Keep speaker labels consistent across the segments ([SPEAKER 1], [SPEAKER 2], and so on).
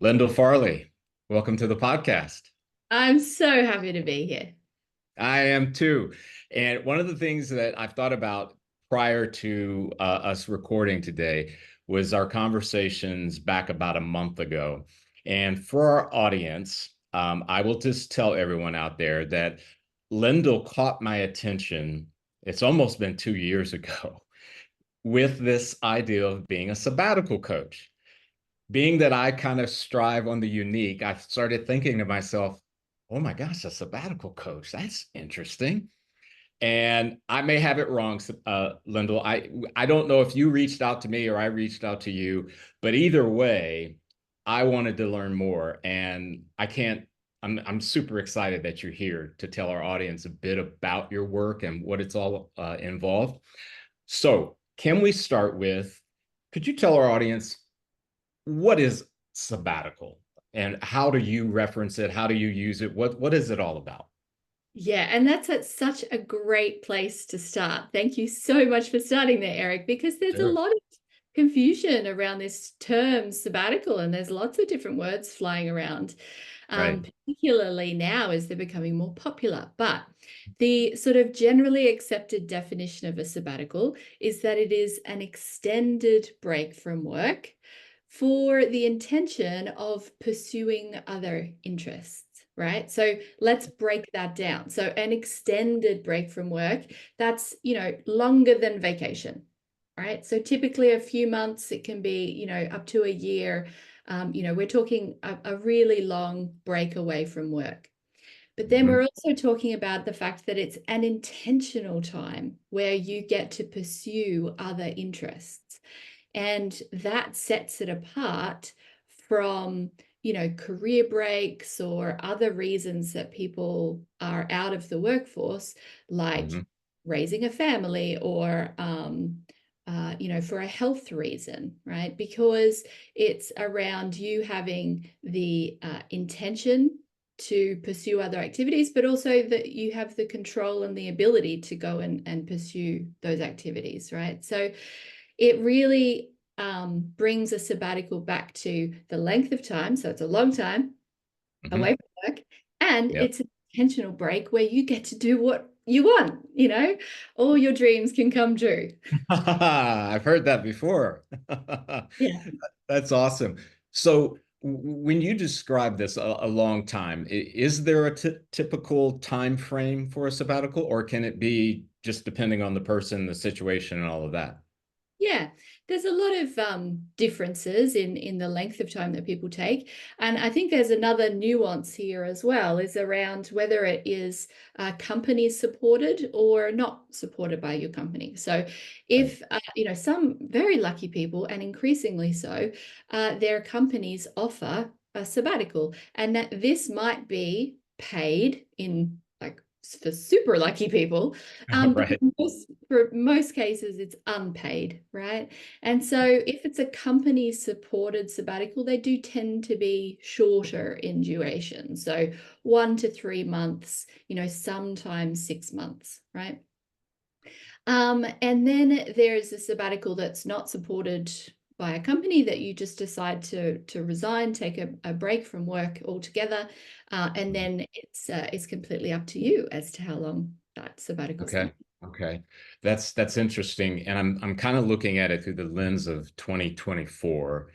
[SPEAKER 1] Lyndall Farley, welcome to the podcast.
[SPEAKER 2] I'm so happy to be here.
[SPEAKER 1] I am too. And one of the things that I've thought about prior to us recording today was our conversations back about a month ago. And for our audience, I will just tell everyone out there that Lyndall caught my attention. It's almost been 2 years ago with this idea of being a sabbatical coach. Being that I kind of strive on the unique, I started thinking to myself, oh my gosh, a sabbatical coach, that's interesting. And I may have it wrong, Lyndall. I don't know if you reached out to me or I reached out to you, but either way, I wanted to learn more. And I can't, I'm super excited that you're here to tell our audience a bit about your work and what it's all involved. So, can we start with, could you tell our audience what is sabbatical and how do you reference it? How do you use it? What is it all about?
[SPEAKER 2] Yeah, and such a great place to start. Thank you so much for starting there, Eric, because there's a
[SPEAKER 1] Sure.
[SPEAKER 2] lot of confusion around this term sabbatical, and there's lots of different words flying around,
[SPEAKER 1] Right.
[SPEAKER 2] particularly now as they're becoming more popular. But the sort of generally accepted definition of a sabbatical is that it is an extended break from work for the intention of pursuing other interests. Right. So let's break that down. So an extended break from work, that's, longer than vacation. Right. So typically a few months, it can be, up to a year. We're talking a really long break away from work. But then
[SPEAKER 1] Mhm.
[SPEAKER 2] we're also talking about the fact that it's an intentional time where you get to pursue other interests. And that sets it apart from, career breaks or other reasons that people are out of the workforce, like
[SPEAKER 1] Mhm.
[SPEAKER 2] raising a family or, for a health reason, right? Because it's around you having the intention to pursue other activities, but also that you have the control and the ability to go and pursue those activities, right? So it really brings a sabbatical back to the length of time. So it's a long time away
[SPEAKER 1] Mhm.
[SPEAKER 2] from work, and
[SPEAKER 1] Yep.
[SPEAKER 2] it's an intentional break where you get to do what you want, all your dreams can come true.
[SPEAKER 1] I've heard that before.
[SPEAKER 2] Yeah.
[SPEAKER 1] That's awesome. So when you describe this a long time, is there a typical time frame for a sabbatical, or can it be just depending on the person, the situation, and all of that?
[SPEAKER 2] Yeah, there's a lot of differences in the length of time that people take, and I think there's another nuance here as well, is around whether it is company supported or not supported by your company. So,
[SPEAKER 1] Right.
[SPEAKER 2] if some very lucky people, and increasingly so, their companies offer a sabbatical, and that this might be paid in like for super lucky people, but
[SPEAKER 1] Right.
[SPEAKER 2] for most cases, it's unpaid, right? And so if it's a company supported sabbatical, they do tend to be shorter in duration. So 1 to 3 months, sometimes 6 months, right? And then there's a sabbatical that's not supported by a company, that you just decide to resign, take a break from work altogether, and then it's completely up to you as to how long that sabbatical is going
[SPEAKER 1] Okay.
[SPEAKER 2] to.
[SPEAKER 1] Okay. That's interesting. And I'm kind of looking at it through the lens of 2024.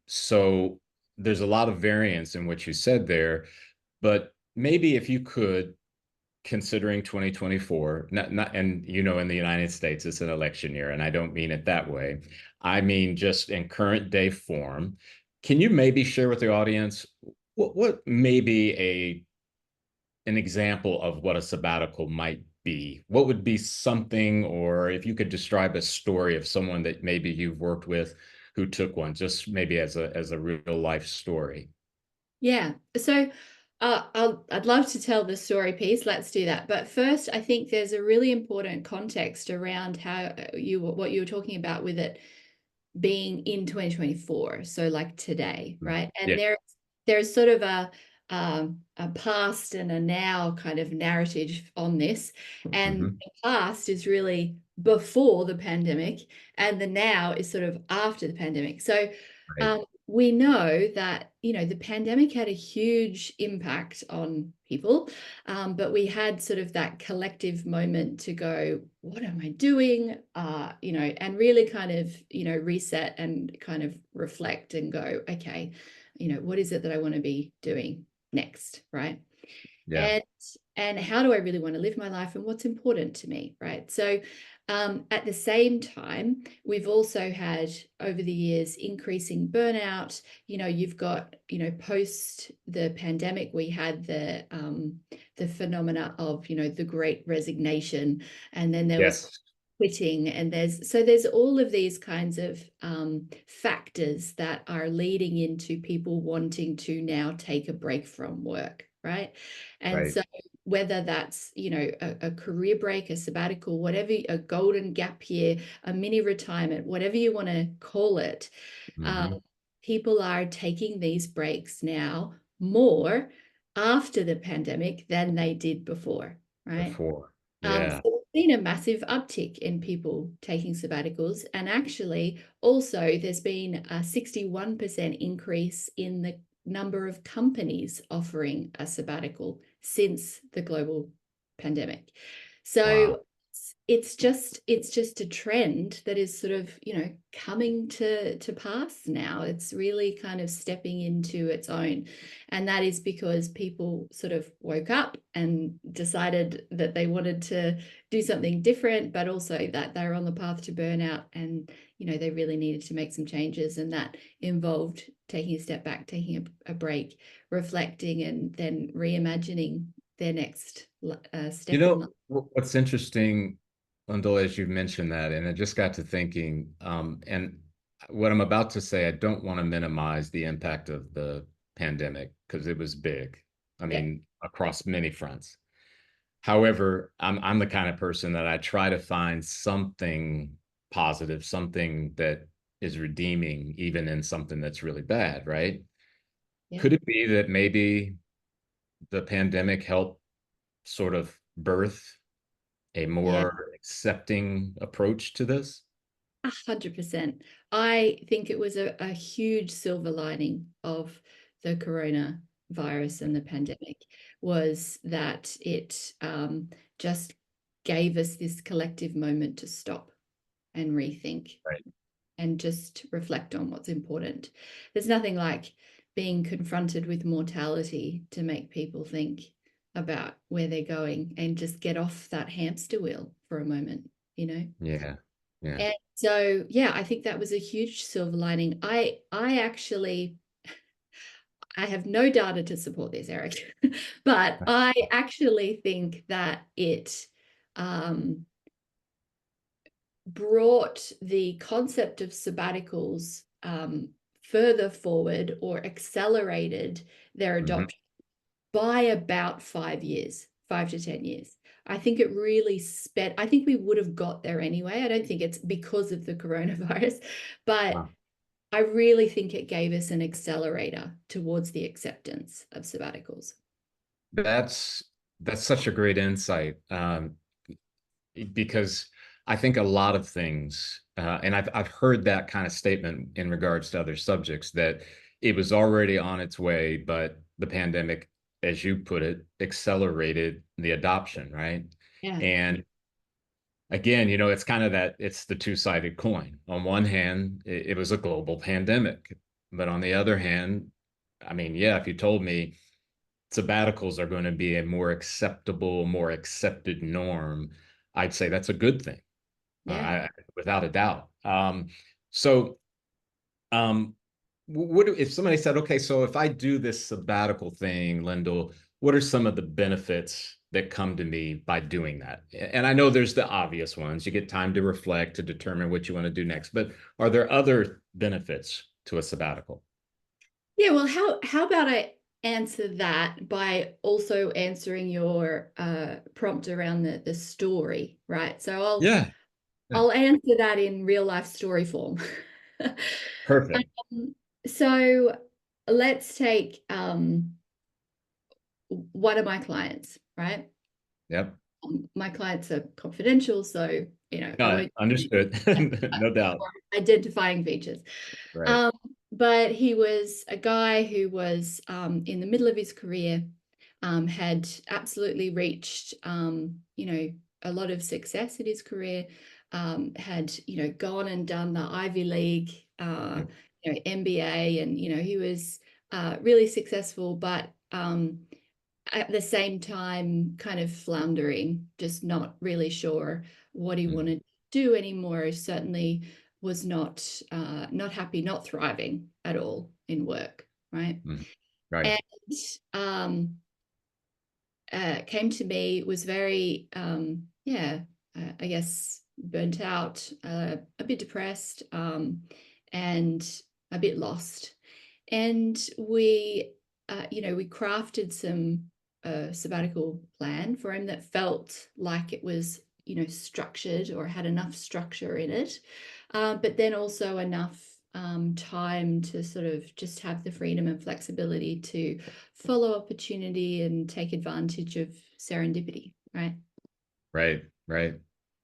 [SPEAKER 1] So there's a lot of variance in what you said there, but maybe if you could, considering 2024, and in the United States, it's an election year, and I don't mean it that way. I mean just in current day form. Can you maybe share with the audience what maybe an example of what a sabbatical might be? What would be something, or if you could describe a story of someone that maybe you've worked with who took one, just maybe as a real life story.
[SPEAKER 2] Yeah. So I'd love to tell the story piece. Let's do that. But first, I think there's a really important context around how what you were talking about with it being in 2024. So like today, right? And
[SPEAKER 1] Yeah.
[SPEAKER 2] there's sort of a past and a now kind of narrative on this. And
[SPEAKER 1] Hmm.
[SPEAKER 2] the past is really before the pandemic, and the now is sort of after the pandemic. So
[SPEAKER 1] Right.
[SPEAKER 2] we know that, the pandemic had a huge impact on people, but we had sort of that collective moment to go, what am I doing? And really kind of, reset and kind of reflect and go, okay, what is it that I want to be doing next, right?
[SPEAKER 1] Yeah.
[SPEAKER 2] And how do I really want to live my life and what's important to me, right? So at the same time, we've also had over the years increasing burnout. You've got, post the pandemic, we had the phenomena of, the Great Resignation, and then there was
[SPEAKER 1] Yes.
[SPEAKER 2] quitting, and there's all of these kinds of factors that are leading into people wanting to now take a break from work, right? And
[SPEAKER 1] Right.
[SPEAKER 2] so whether that's, a career break, a sabbatical, whatever, a golden gap year, a mini retirement, whatever you want to call it,
[SPEAKER 1] Hmm.
[SPEAKER 2] people are taking these breaks now more after the pandemic than they did before, right?
[SPEAKER 1] Before.
[SPEAKER 2] So
[SPEAKER 1] Yeah.
[SPEAKER 2] there's been a massive uptick in people taking sabbaticals. And actually, also, there's been a 61% increase in the number of companies offering a sabbatical since the global pandemic.
[SPEAKER 1] Wow.
[SPEAKER 2] So it's just a trend that is sort of, coming to pass now. It's really kind of stepping into its own. And that is because people sort of woke up and decided that they wanted to do something different, but also that they're on the path to burnout, and they really needed to make some changes, and that involved taking a step back, taking a break, reflecting, and then reimagining their next step in life.
[SPEAKER 1] What's interesting, Lyndall, as you mentioned that, and I just got to thinking, and what I'm about to say, I don't want to minimize the impact of the pandemic because it was big. I
[SPEAKER 2] Yeah,
[SPEAKER 1] mean, across many fronts. However, I'm the kind of person that I try to find something positive, something that is redeeming, even in something that's really bad, right?
[SPEAKER 2] yeah,
[SPEAKER 1] Could it be that maybe the pandemic helped sort of birth a
[SPEAKER 2] yeah.
[SPEAKER 1] more accepting approach to this?
[SPEAKER 2] 100%. I think it was a huge silver lining of the coronavirus and the pandemic, was that it just gave us this collective moment to stop and rethink
[SPEAKER 1] Right.
[SPEAKER 2] and just reflect on what's important. There's nothing like being confronted with mortality to make people think about where they're going and just get off that hamster wheel for a moment, you know?
[SPEAKER 1] Yeah. Yeah.
[SPEAKER 2] And so, yeah, I think that was a huge silver lining. I have no data to support this, Eric, but I actually think that it um, brought the concept of sabbaticals further forward, or accelerated their
[SPEAKER 1] Hmm.
[SPEAKER 2] adoption by about 5 years, 5 to 10 years. I think it really sped. I think we would have got there anyway. I don't think it's because of the coronavirus, but
[SPEAKER 1] Wow.
[SPEAKER 2] I really think it gave us an accelerator towards the acceptance of sabbaticals.
[SPEAKER 1] That's that's such a great insight, because I think a lot of things, and I've heard that kind of statement in regards to other subjects, that it was already on its way, but the pandemic, as you put it, accelerated the adoption, right?
[SPEAKER 2] Yeah,
[SPEAKER 1] And again, it's kind of that it's the two-sided coin. On one hand, it was a global pandemic, but on the other hand, I mean, yeah, if you told me sabbaticals are going to be a more acceptable, more accepted norm, I'd say that's a good thing,
[SPEAKER 2] yeah.
[SPEAKER 1] without a doubt. So, um, what if somebody said, okay, so if I do this sabbatical thing, Lyndall, what are some of the benefits that come to me by doing that? And I know there's the obvious ones. You get time to reflect, to determine what you want to do next, but are there other benefits to a sabbatical?
[SPEAKER 2] Yeah, well, how about I answer that by also answering your prompt around the story, right? So I'll
[SPEAKER 1] Yeah. Yeah.
[SPEAKER 2] I'll answer that in real life story form.
[SPEAKER 1] Perfect.
[SPEAKER 2] So let's take one of my clients, right?
[SPEAKER 1] Yep.
[SPEAKER 2] My clients are confidential, so I
[SPEAKER 1] Got it.
[SPEAKER 2] won't
[SPEAKER 1] Understood. No doubt.
[SPEAKER 2] identifying features.
[SPEAKER 1] Right.
[SPEAKER 2] Um, but he was a guy who was in the middle of his career, had absolutely reached, a lot of success in his career, had, gone and done the Ivy League, MBA, and, he was really successful, but at the same time kind of floundering, just not really sure what he
[SPEAKER 1] Mm,
[SPEAKER 2] wanted to do anymore. Certainly was not happy, not thriving at all in work, right?
[SPEAKER 1] mm, right.
[SPEAKER 2] And um, came to me, was very, I guess burnt out, a bit depressed, and a bit lost. And we crafted some sabbatical plan for him that felt like it was, structured or had enough structure in it, but then also enough time to sort of just have the freedom and flexibility to follow opportunity and take advantage of serendipity, right?
[SPEAKER 1] Right. Right.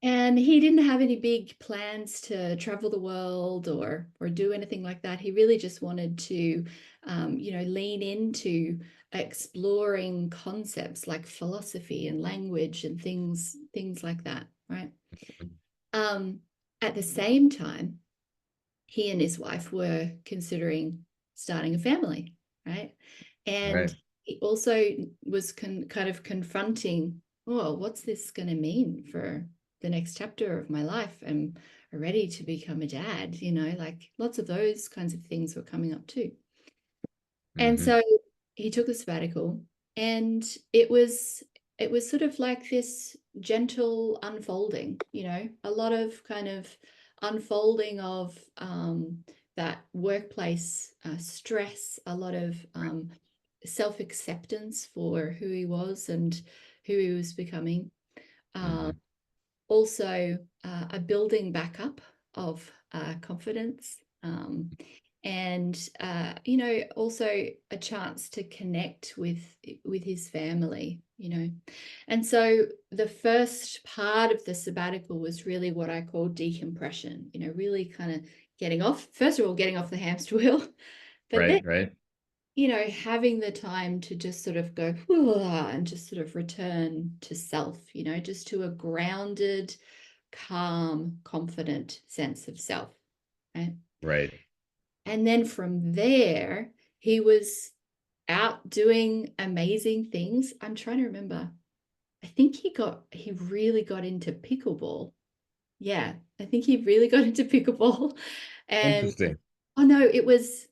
[SPEAKER 2] And he didn't have any big plans to travel the world or do anything like that. He really just wanted to, lean into exploring concepts like philosophy and language and things like that, right? Um, at the same time, he and his wife were considering starting a family, right? And
[SPEAKER 1] Right.
[SPEAKER 2] he also was kind of confronting, oh, what's this going to mean for the next chapter of my life? I'm ready to become a dad, like lots of those kinds of things were coming up too. And
[SPEAKER 1] Hmm.
[SPEAKER 2] so he took a sabbatical, and it was sort of like this gentle unfolding, a lot of kind of unfolding of that workplace stress, a lot of self-acceptance for who he was and who he was becoming. Uh,
[SPEAKER 1] Hmm.
[SPEAKER 2] Also, a building back up of confidence, and also a chance to connect with his family, and so the first part of the sabbatical was really what I call decompression, really kind of first of all getting off the hamster wheel, but then
[SPEAKER 1] Right. Right.
[SPEAKER 2] having the time to just sort of go and just sort of return to self, just to a grounded, calm, confident sense of self, right?
[SPEAKER 1] Right.
[SPEAKER 2] And then from there, he was out doing amazing things. I'm trying to remember. I think he really got into pickleball. Yeah, I think he really got into pickleball. And
[SPEAKER 1] Interesting.
[SPEAKER 2] oh no, it was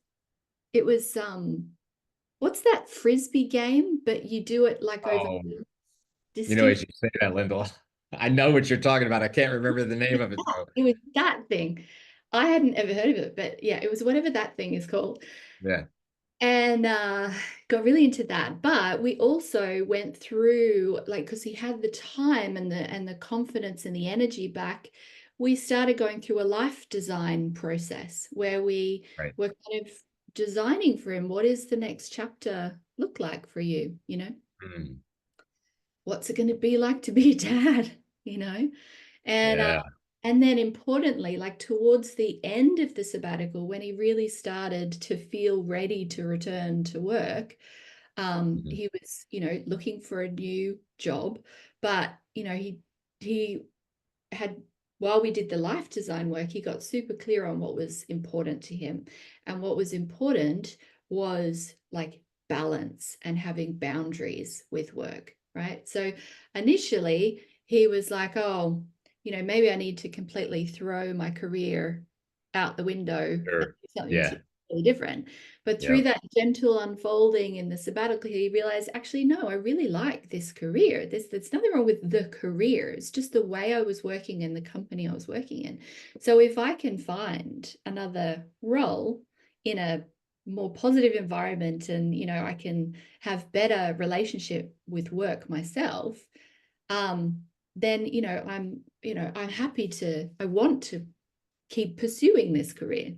[SPEAKER 2] what's that frisbee game, but you do it like over
[SPEAKER 1] Oh,
[SPEAKER 2] distance.
[SPEAKER 1] as you say that, Lyndall, I know what you're talking about. I can't remember the name of it though.
[SPEAKER 2] It was that thing. I hadn't ever heard of it, but yeah, it was whatever that thing is called.
[SPEAKER 1] Yeah.
[SPEAKER 2] And got really into that. But we also went through, like, because he had the time and the confidence and the energy back, we started going through a life design process where we
[SPEAKER 1] Right.
[SPEAKER 2] were kind of designing for him, what is the next chapter look like for you,
[SPEAKER 1] Mm.
[SPEAKER 2] what's it going to be like to be a dad, you know? And
[SPEAKER 1] Yeah.
[SPEAKER 2] and then importantly, like towards the end of the sabbatical, when he really started to feel ready to return to work,
[SPEAKER 1] Mhm.
[SPEAKER 2] he was, looking for a new job, but he had, while we did the life design work, he got super clear on what was important to him. And what was important was like balance and having boundaries with work, right? So initially he was like, oh, maybe I need to completely throw my career out the window and
[SPEAKER 1] Sure.
[SPEAKER 2] do something
[SPEAKER 1] Yeah.
[SPEAKER 2] totally different. But through
[SPEAKER 1] Yep.
[SPEAKER 2] that gentle unfolding in the sabbatical, he realized, actually, no, I really like this career. There's nothing wrong with the career. It's just the way I was working and the company I was working in. So if I can find another role in a more positive environment, and I can have better relationship with work myself, then I'm happy to, I want to keep pursuing this career,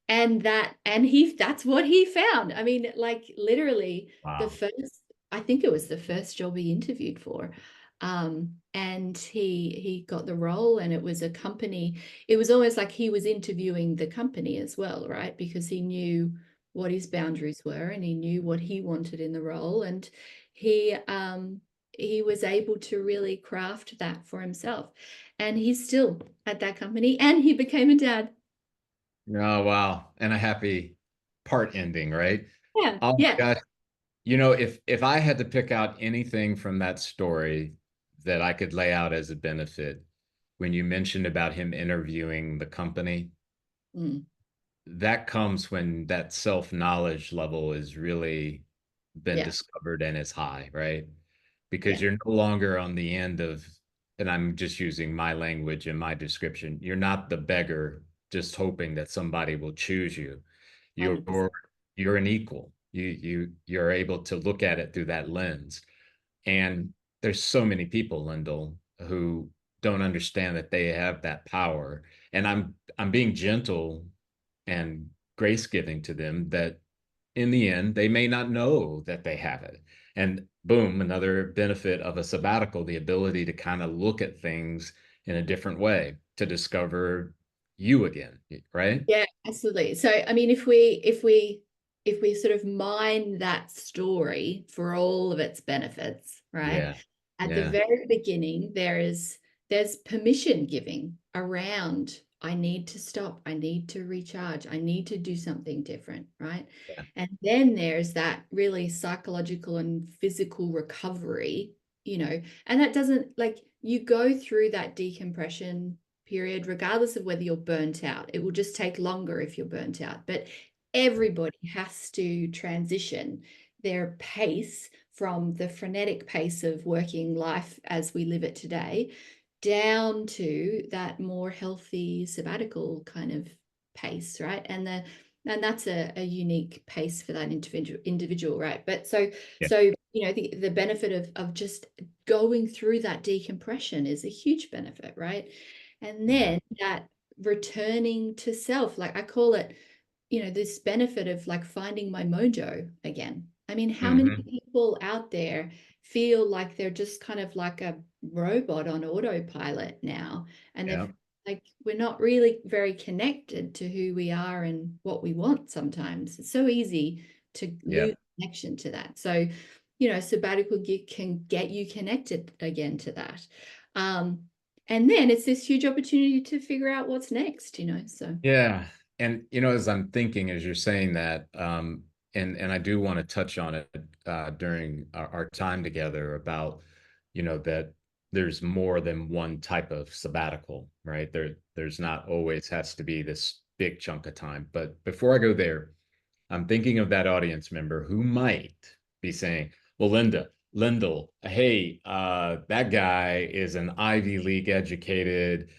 [SPEAKER 2] that's what he found. I mean, like literally the
[SPEAKER 1] Wow.
[SPEAKER 2] first, I think it was the first job he interviewed for. And he got the role, and it was a company. It was almost like he was interviewing the company as well, right? Because he knew what his boundaries were, and he knew what he wanted in the role, and he was able to really craft that for himself. And he's still at that company, and he became a dad.
[SPEAKER 1] Oh, wow. And a happy part ending, right?
[SPEAKER 2] Yeah,
[SPEAKER 1] Oh
[SPEAKER 2] yeah.
[SPEAKER 1] my gosh. You know, if I had to pick out anything from that story that I could lay out as a benefit, when you mentioned about him interviewing the company,
[SPEAKER 2] Mm,
[SPEAKER 1] that comes when that self-knowledge level is really been
[SPEAKER 2] yeah,
[SPEAKER 1] discovered and is high, right? Because
[SPEAKER 2] yeah,
[SPEAKER 1] you're no longer on the end of, and I'm just using my language and my description, you're not the beggar just hoping that somebody will choose you. You're
[SPEAKER 2] 100%.
[SPEAKER 1] you're an equal. You're able to look at it through that lens. And there's so many people, Lyndall, who don't understand that they have that power. And I'm being gentle and grace giving to them that in the end, they may not know that they have it. And boom, another benefit of a sabbatical, the ability to kind of look at things in a different way to discover you again, right?
[SPEAKER 2] Yeah, absolutely. So, I mean, if we sort of mine that story for all of its benefits, right?
[SPEAKER 1] Yeah.
[SPEAKER 2] At the
[SPEAKER 1] Yeah.
[SPEAKER 2] very beginning, there's permission giving around, I need to stop, I need to recharge, I need to do something different, right?
[SPEAKER 1] Yeah.
[SPEAKER 2] And then there's that really psychological and physical recovery, and that doesn't, like, you go through that decompression period, regardless of whether you're burnt out. It will just take longer if you're burnt out. But everybody has to transition their pace from the frenetic pace of working life as we live it today down to that more healthy sabbatical kind of pace, right? And that's a unique pace for that individual, right? But
[SPEAKER 1] Yeah.
[SPEAKER 2] the benefit of just going through that decompression is a huge benefit, right? And
[SPEAKER 1] Yeah.
[SPEAKER 2] then that returning to self, like I call it, this benefit of like finding my mojo again. I mean, how many
[SPEAKER 1] Hmm.
[SPEAKER 2] people out there feel like they're just kind of like a robot on autopilot now? And
[SPEAKER 1] Yeah.
[SPEAKER 2] they've, like, we're not really very connected to who we are and what we want sometimes. It's so easy to
[SPEAKER 1] Yeah.
[SPEAKER 2] lose connection to that. So, sabbatical can get you connected again to that. Um, and then it's this huge opportunity to figure out what's next, so.
[SPEAKER 1] Yeah. And as I'm thinking, as you're saying that, and I do want to touch on it during our time together about, that there's more than one type of sabbatical, right? There's not always has to be this big chunk of time. But before I go there, I'm thinking of that audience member who might be saying, well, Lyndall, hey, that guy is an Ivy League educated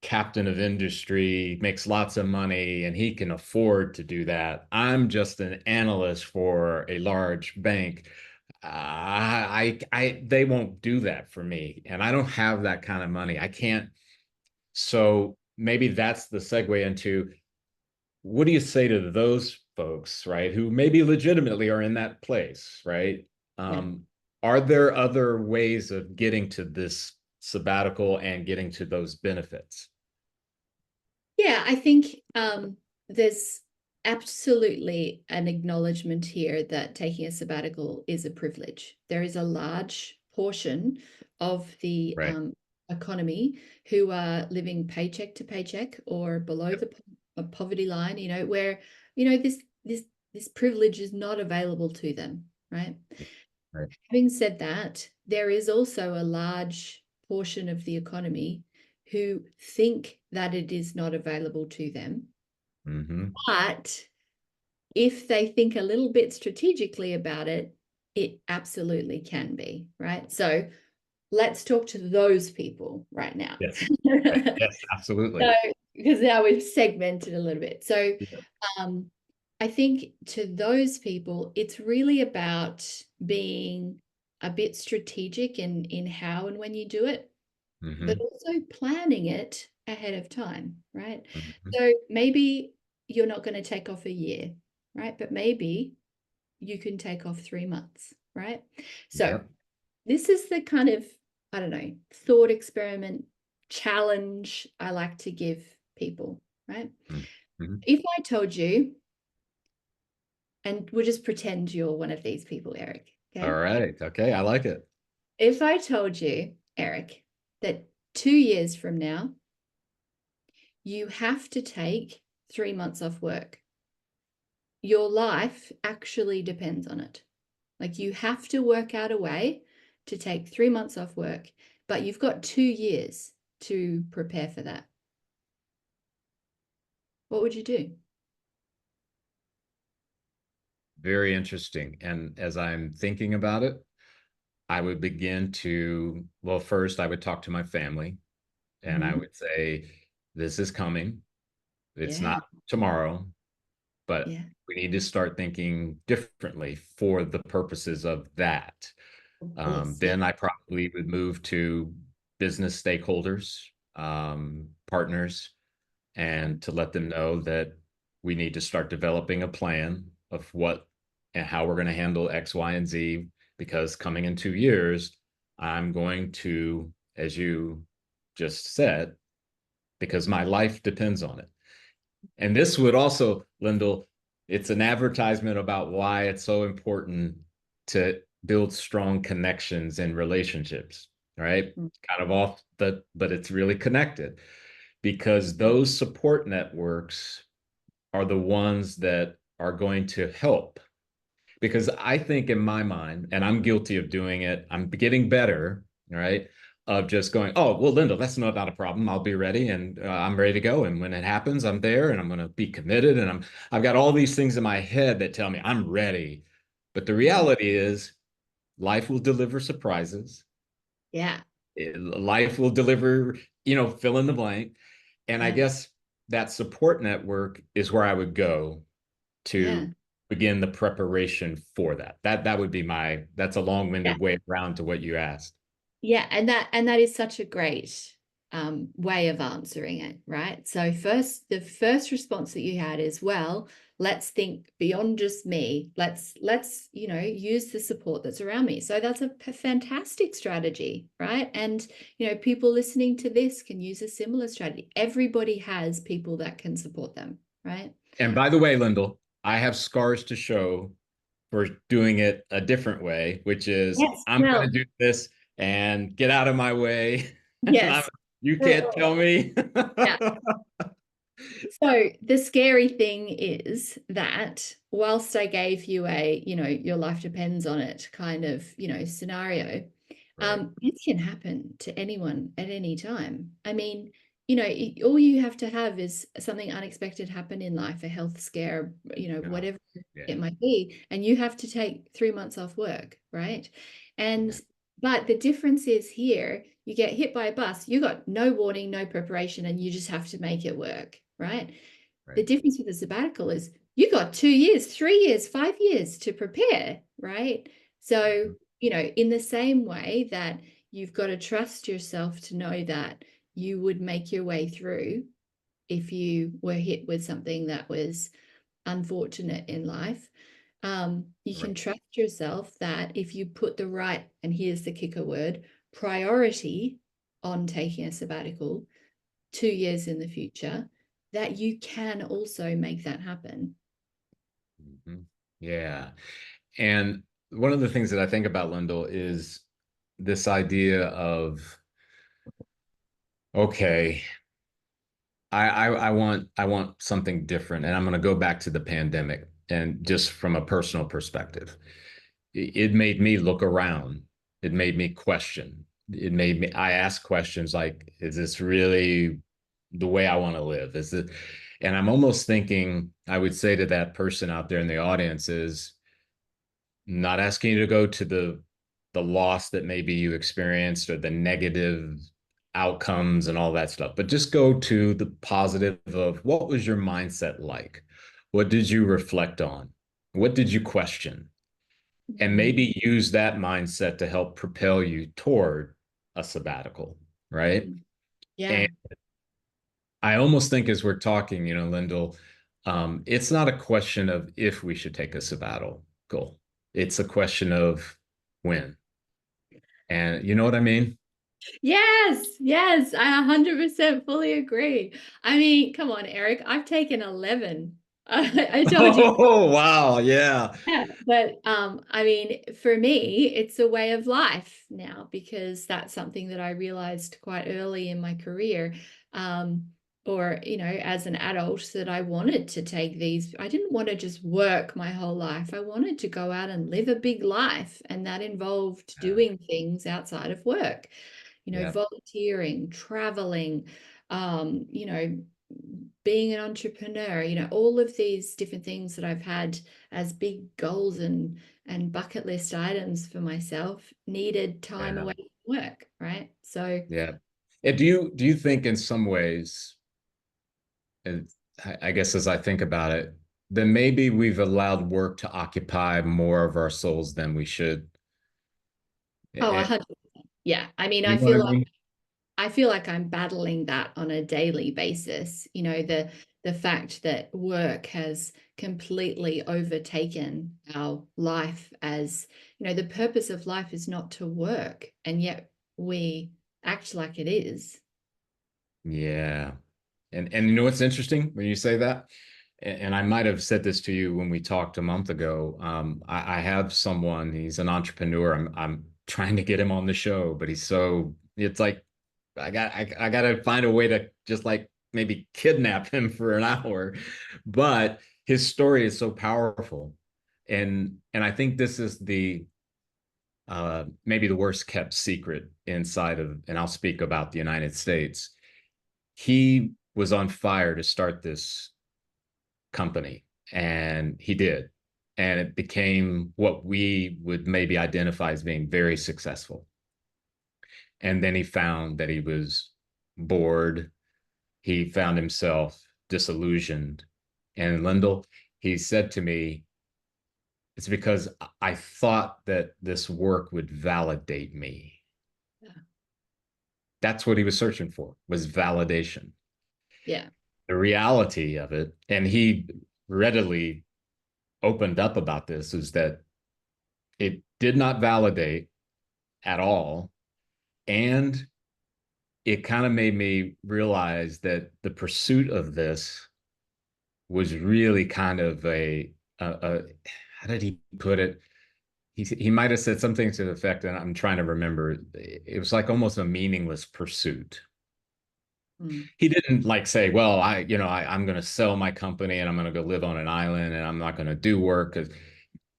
[SPEAKER 1] captain of industry, makes lots of money, and he can afford to do that. I'm just an analyst for a large bank. They won't do that for me, and I don't have that kind of money. I can't. So maybe that's the segue into what do you say to those folks, right, who maybe legitimately are in that place, right?
[SPEAKER 2] Yeah.
[SPEAKER 1] Um, are there other ways of getting to this sabbatical and getting to those benefits?
[SPEAKER 2] Yeah, I think there's absolutely an acknowledgement here that taking a sabbatical is a privilege. There is a large portion of the
[SPEAKER 1] Right.
[SPEAKER 2] economy who are living paycheck to paycheck or below
[SPEAKER 1] Yep.
[SPEAKER 2] the poverty line, where this privilege is not available to them, right?
[SPEAKER 1] Right.
[SPEAKER 2] Having said that, there is also a large portion of the economy who think that it is not available to them.
[SPEAKER 1] Mm-hmm.
[SPEAKER 2] But if they think a little bit strategically about it, it absolutely can be, right? So let's talk to those people right now.
[SPEAKER 1] Yes. Right. Yes,
[SPEAKER 2] So,
[SPEAKER 1] absolutely.
[SPEAKER 2] because now we've segmented a little bit. So,
[SPEAKER 1] Yeah.
[SPEAKER 2] um, I think to those people, it's really about being a bit strategic in how and when you do it, but
[SPEAKER 1] Mm-hmm.
[SPEAKER 2] also planning it ahead of time, right?
[SPEAKER 1] Mm-hmm.
[SPEAKER 2] So maybe you're not going to take off a year, right? But maybe you can take off 3 months, right? So
[SPEAKER 1] Yep.
[SPEAKER 2] this is the kind of I don't know, thought experiment, challenge I like to give people, right?
[SPEAKER 1] Mm-hmm.
[SPEAKER 2] If I told you, and we'll just pretend you're one of these people, Eric,
[SPEAKER 1] All
[SPEAKER 2] okay?
[SPEAKER 1] right. Okay. I like it.
[SPEAKER 2] If I told you, Eric, that 2 years from now, you have to take 3 months off work, your life actually depends on it. Like you have to work out a way to take 3 months off work, but you've got 2 years to prepare for that. What would you do?
[SPEAKER 1] Very interesting. And as I'm thinking about it, I would begin to, well, first I would talk to my family and I
[SPEAKER 2] Mhm.
[SPEAKER 1] would say, this is coming. It's
[SPEAKER 2] Yeah,
[SPEAKER 1] not tomorrow, but
[SPEAKER 2] yeah,
[SPEAKER 1] we need to start thinking differently for the purposes of that.
[SPEAKER 2] of course. Yeah.
[SPEAKER 1] Then I probably would move to business stakeholders, partners, and to let them know that we need to start developing a plan of what and how we're going to handle X, Y, and Z. Because coming in 2 years, I'm going to, as you just said, because my life depends on it. And this would also, Lyndall, it's an advertisement about why it's so important to build strong connections and relationships, right?
[SPEAKER 2] Mm.
[SPEAKER 1] Kind of off the, but it's really connected because those support networks are the ones that are going to help. Because I think in my mind, and I'm guilty of doing it, I'm getting better, right? Of just going, oh, well, Linda, that's not a problem. I'll be ready and I'm ready to go. And when it happens, I'm there and I'm going to be committed. And I've got all these things in my head that tell me I'm ready. But the
[SPEAKER 2] Mhm.
[SPEAKER 1] reality is life will deliver surprises.
[SPEAKER 2] Yeah,
[SPEAKER 1] Life will deliver, fill in the blank. And I
[SPEAKER 2] yeah,
[SPEAKER 1] guess that support network is where I would go
[SPEAKER 2] yeah,
[SPEAKER 1] to begin the preparation for that. That would be that's a
[SPEAKER 2] yeah.
[SPEAKER 1] long-winded way around to what you asked.
[SPEAKER 2] Yeah, and that is such a great way of answering it, right? So the first response that you had is, well, let's think beyond just me. Let's use the support that's around me. So that's a fantastic strategy, right? And people listening to this can use a similar strategy. Everybody has people that can support them, right?
[SPEAKER 1] And by the way, Lyndall, I have scars to show for doing it a different way, which is
[SPEAKER 2] Yes.
[SPEAKER 1] I'm going
[SPEAKER 2] Well,
[SPEAKER 1] to do this and get out of my way. And
[SPEAKER 2] yes.
[SPEAKER 1] you can't
[SPEAKER 2] Well,
[SPEAKER 1] tell me.
[SPEAKER 2] yeah. So the scary thing is that whilst I gave you your life depends on it kind of, scenario,
[SPEAKER 1] Right.
[SPEAKER 2] this can happen to anyone at any time. I mean, all you have to have is something unexpected happen in life, a health scare,
[SPEAKER 1] Yeah.
[SPEAKER 2] whatever it
[SPEAKER 1] Yeah.
[SPEAKER 2] might be, and you have to take 3 months off work, right? And
[SPEAKER 1] Yeah.
[SPEAKER 2] but the difference is here, you get hit by a bus, you got no warning, no preparation, and you just have to make it work, right? The
[SPEAKER 1] Right.
[SPEAKER 2] difference with a sabbatical is you got 2 years, 3 years, 5 years to prepare, right? So,
[SPEAKER 1] Mhm.
[SPEAKER 2] in the same way that you've got to trust yourself to know that you would make your way through if you were hit with something that was unfortunate in life. You
[SPEAKER 1] Right.
[SPEAKER 2] can trust yourself that if you put the right, and here's the kicker word, priority on taking a sabbatical, 2 years in the future, that you can also make that happen.
[SPEAKER 1] Mhm. Yeah. And one of the things that I think about, Lyndall, is this idea of, okay, I want something different. And I'm going to go back to the pandemic and just from a personal perspective. It made me look around. It made me question. I ask questions like, is this really the way I want to live? Is it, and I'm almost thinking I would say to that person out there in the audience is, not asking you to go to the loss that maybe you experienced or the negative outcomes and all that stuff, but just go to the positive of what was your mindset like? What did you reflect on? What did you question? And
[SPEAKER 2] Mhm.
[SPEAKER 1] maybe use that mindset to help propel you toward a sabbatical, right?
[SPEAKER 2] Mhm. Yeah.
[SPEAKER 1] And I almost think as we're talking, Lyndall, it's not a question of if we should take a sabbatical. It's a question of when. And you know what I mean?
[SPEAKER 2] Yes, yes, I 100% fully agree. I mean, come on, Eric, I've taken 11. I told you.
[SPEAKER 1] Oh, wow. Yeah.
[SPEAKER 2] Yeah, but I mean, for me, it's a way of life now because that's something that I realized quite early in my career, or as an adult, that I wanted to take these. I didn't want to just work my whole life. I wanted to go out and live a big life, and that involved
[SPEAKER 1] Yeah.
[SPEAKER 2] doing things outside of work,
[SPEAKER 1] Yeah.
[SPEAKER 2] volunteering, traveling, being an entrepreneur, all of these different things that I've had as big goals and bucket list items for myself needed time
[SPEAKER 1] Yeah.
[SPEAKER 2] away from work, right? So,
[SPEAKER 1] Yeah. And do you think in some ways, and I guess as I think about it, then maybe we've allowed work to occupy more of our souls than we should.
[SPEAKER 2] oh,
[SPEAKER 1] Eh,
[SPEAKER 2] 100%. Yeah. I mean,
[SPEAKER 1] You know what I mean?
[SPEAKER 2] I feel like I'm battling that on a daily basis. The fact that work has completely overtaken our life, as the purpose of life is not to work, and yet we act like it is.
[SPEAKER 1] Yeah. And you know what's interesting when you say that? And I might have said this to you when we talked a month ago. I have someone, he's an entrepreneur. I'm trying to get him on the show, but it's like I gotta find a way to just like maybe kidnap him for an hour. But his story is so powerful. And I think this is the maybe the worst kept secret inside of, and I'll speak about the United States. He was on fire to start this company, and he did. And it became what we would maybe identify as being very successful. And then he found that he was bored. He found himself disillusioned. And Lyndall, he said to me, it's because I thought that this work would validate me.
[SPEAKER 2] Yeah.
[SPEAKER 1] That's what he was searching for, was validation.
[SPEAKER 2] Yeah.
[SPEAKER 1] The reality of it, and he readily opened up about this, is that it did not validate at all. And it kind of made me realize that the pursuit of this was really kind of a how did he put it? He might have said something to the effect, and I'm trying to remember. It was like almost a meaningless pursuit.
[SPEAKER 2] Mm.
[SPEAKER 1] He didn't like say, well, I'm going to sell my company and I'm going to go live on an island and I'm not going to do work, because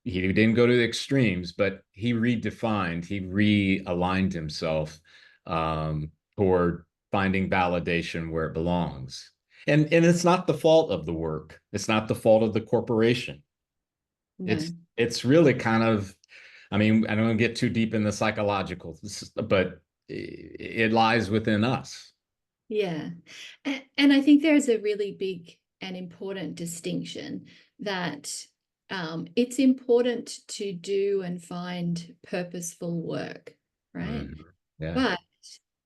[SPEAKER 1] he didn't go to the extremes, but he redefined, he realigned himself toward finding validation where it belongs. And it's not the fault of the work. It's not the fault of the corporation.
[SPEAKER 2] No.
[SPEAKER 1] It's really kind of, I mean, I don't get too deep in the psychological, but it lies within us.
[SPEAKER 2] Yeah. And I think there's a really big and important distinction that it's important to do and find purposeful work, right?
[SPEAKER 1] Mhm. Yeah.
[SPEAKER 2] But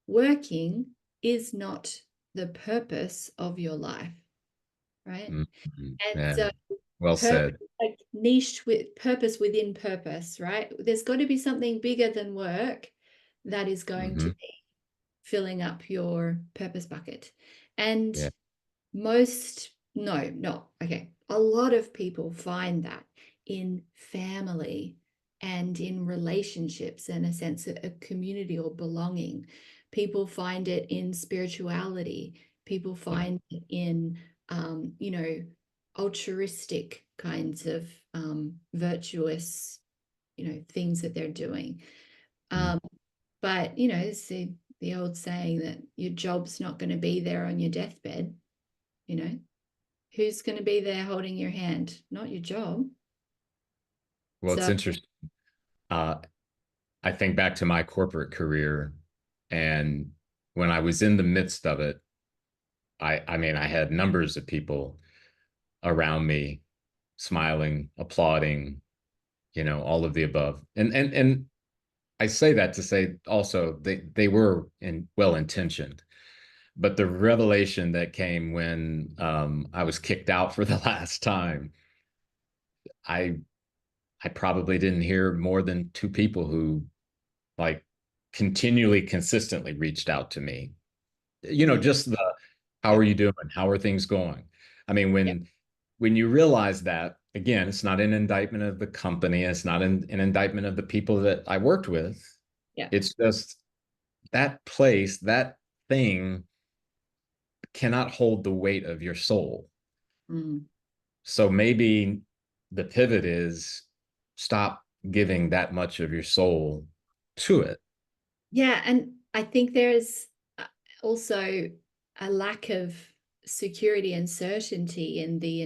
[SPEAKER 2] working is not the purpose of your life, right?
[SPEAKER 1] Mhm.
[SPEAKER 2] And
[SPEAKER 1] Yeah.
[SPEAKER 2] so
[SPEAKER 1] Well
[SPEAKER 2] purpose,
[SPEAKER 1] said.
[SPEAKER 2] like niche with purpose within purpose, right? There's got to be something bigger than work that is going to
[SPEAKER 1] Hmm.
[SPEAKER 2] be filling up your purpose bucket. And
[SPEAKER 1] Yeah.
[SPEAKER 2] no, no, okay. A lot of people find that in family and in relationships and a sense of a community or belonging. People find it in spirituality. People
[SPEAKER 1] Yeah.
[SPEAKER 2] find it in, altruistic kinds of virtuous, things that they're doing.
[SPEAKER 1] Mm.
[SPEAKER 2] Um, but it's the old saying that your job's not going to be there on your deathbed. You know, who's going to be there holding your hand? Not your job.
[SPEAKER 1] Well, it's
[SPEAKER 2] So
[SPEAKER 1] interesting. Uh, I think back to my corporate career, and when I was in the midst of it, I mean, I had numbers of people around me smiling, applauding, all of the above. And I say that to say also they were well intentioned, but the revelation that came when I was kicked out for the last time, I I probably didn't hear more than two people who like continually, consistently reached out to me.
[SPEAKER 2] Mm.
[SPEAKER 1] Just the, how are
[SPEAKER 2] Yep.
[SPEAKER 1] you doing? How are things going? I mean,
[SPEAKER 2] Yep.
[SPEAKER 1] when you realize that, again, it's not an indictment of the company, it's not an indictment of the people that I worked with.
[SPEAKER 2] Yeah.
[SPEAKER 1] It's just that place, that thing cannot hold the weight of your soul.
[SPEAKER 2] Mm.
[SPEAKER 1] So maybe the pivot is stop giving that much of your soul to it.
[SPEAKER 2] Yeah, and I think there's also a lack of security and certainty in the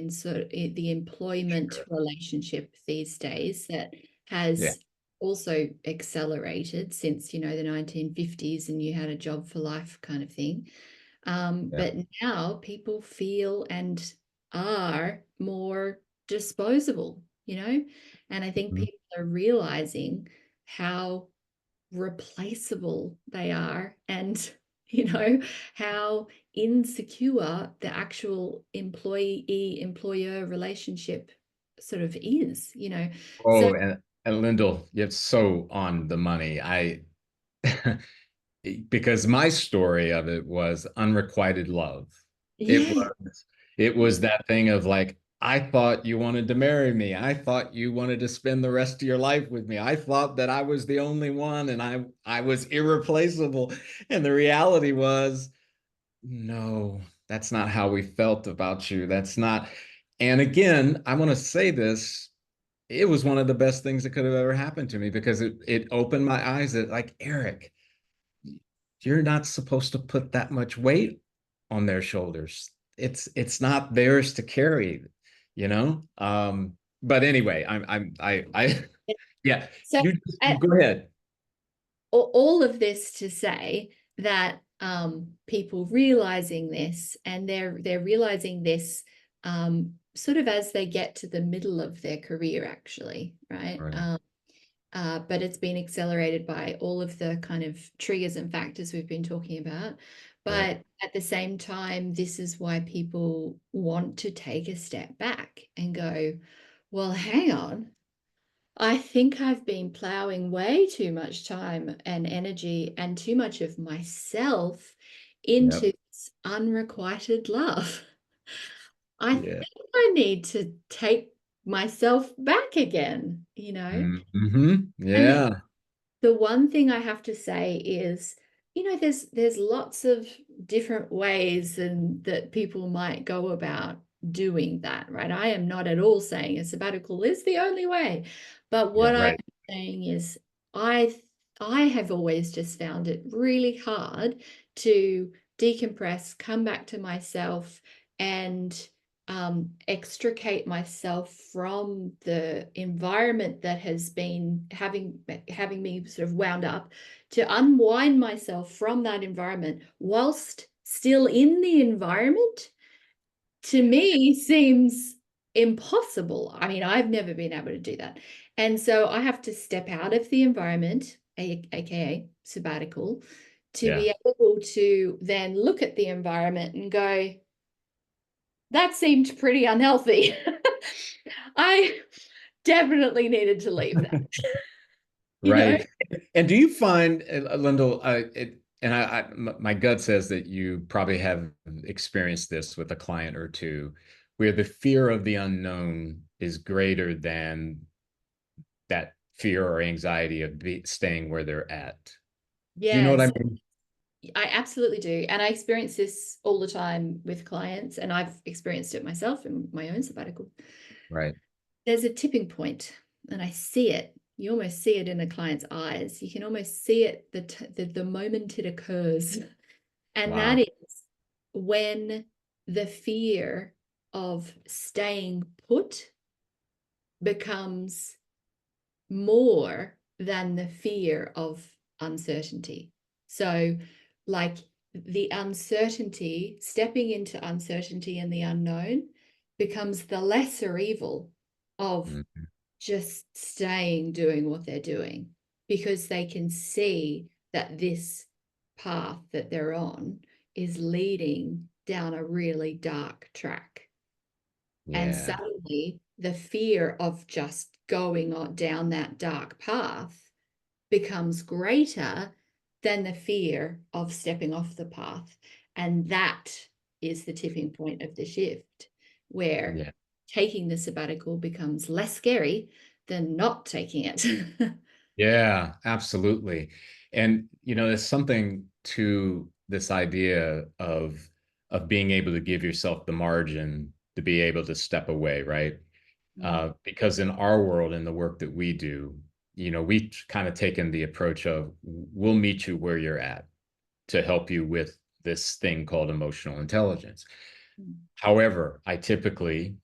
[SPEAKER 2] employment
[SPEAKER 1] Sure.
[SPEAKER 2] relationship these days that
[SPEAKER 1] Yeah.
[SPEAKER 2] has also accelerated since, the 1950s and you had a job for life kind of thing.
[SPEAKER 1] Yeah.
[SPEAKER 2] But now people feel and are more disposable, and I think
[SPEAKER 1] Mhm.
[SPEAKER 2] people are realizing how replaceable they are and how insecure the actual employee employer relationship sort of is. So
[SPEAKER 1] Oh, and Lyndall, it's so on the money. Because my story of it was unrequited love. It
[SPEAKER 2] yeah.
[SPEAKER 1] was it was that thing of like, I thought you wanted to marry me. I thought you wanted to spend the rest of your life with me. I thought that I was the only one and I was irreplaceable. And the reality was, no, that's not how we felt about you. That's not. And again, I want to say this, it was one of the best things that could have ever happened to me because it opened my eyes that like, Eric, you're not supposed to put that much weight on their shoulders. It's not theirs to carry, you know? But anyway, I yeah,
[SPEAKER 2] So
[SPEAKER 1] you go ahead.
[SPEAKER 2] all of this to say that people realizing this, and they're realizing this sort of as they get to the middle of their career, actually, right?
[SPEAKER 1] Right.
[SPEAKER 2] But it's been accelerated by all of the kind of triggers and factors we've been talking about.
[SPEAKER 1] Yep.
[SPEAKER 2] But at the same time, this is why people want to take a step back and go, well, hang on. I think I've been plowing way too much time and energy and too much of myself
[SPEAKER 1] Yep.
[SPEAKER 2] into this unrequited love. I
[SPEAKER 1] Yeah.
[SPEAKER 2] think I need to take myself back again. And
[SPEAKER 1] Yeah.
[SPEAKER 2] the one thing I have to say is, there's lots of different ways and that people might go about doing that, right? I am not at all saying a sabbatical is the only way, but
[SPEAKER 1] Yeah.
[SPEAKER 2] what I'm
[SPEAKER 1] Right.
[SPEAKER 2] saying is I I have always just found it really hard to decompress, come back to myself, and extricate myself from the environment that has been having me sort of wound up, to unwind myself from that environment whilst still in the environment, to me seems impossible. I mean, I've never been able to do that. And so I have to step out of the environment, aka sabbatical, to
[SPEAKER 1] Yeah.
[SPEAKER 2] be able to then look at the environment and go, that seemed pretty unhealthy. I definitely needed to leave that, you know?
[SPEAKER 1] Right. And do you find, Lyndall, my gut says that you probably have experienced this with a client or two, where the fear of the unknown is greater than that fear or anxiety of staying where they're at. Do you know what I
[SPEAKER 2] Yes,
[SPEAKER 1] mean?
[SPEAKER 2] I absolutely do. And I experience this all the time with clients, and I've experienced it myself in my own sabbatical.
[SPEAKER 1] Right.
[SPEAKER 2] There's a tipping point, and I see it. You almost see it in a client's eyes. You can almost see it the moment it occurs. And that
[SPEAKER 1] Wow.
[SPEAKER 2] is when the fear of staying put becomes more than the fear of uncertainty. So, like, the uncertainty, stepping into uncertainty and the unknown becomes the lesser evil of
[SPEAKER 1] Mhm.
[SPEAKER 2] just staying doing what they're doing, because they can see that this path that they're on is leading down a really dark track. And
[SPEAKER 1] Yeah.
[SPEAKER 2] suddenly the fear of just going on down that dark path becomes greater than the fear of stepping off the path. And that is the tipping point of the shift, where
[SPEAKER 1] Yeah.
[SPEAKER 2] taking the sabbatical becomes less scary than not taking it.
[SPEAKER 1] Yeah, absolutely. And there's something to this idea of being able to give yourself the margin to be able to step away, right? Because in our world, in the work that we do, we kind of taken the approach of we'll meet you where you're at to help you with this thing called emotional intelligence. However, I typically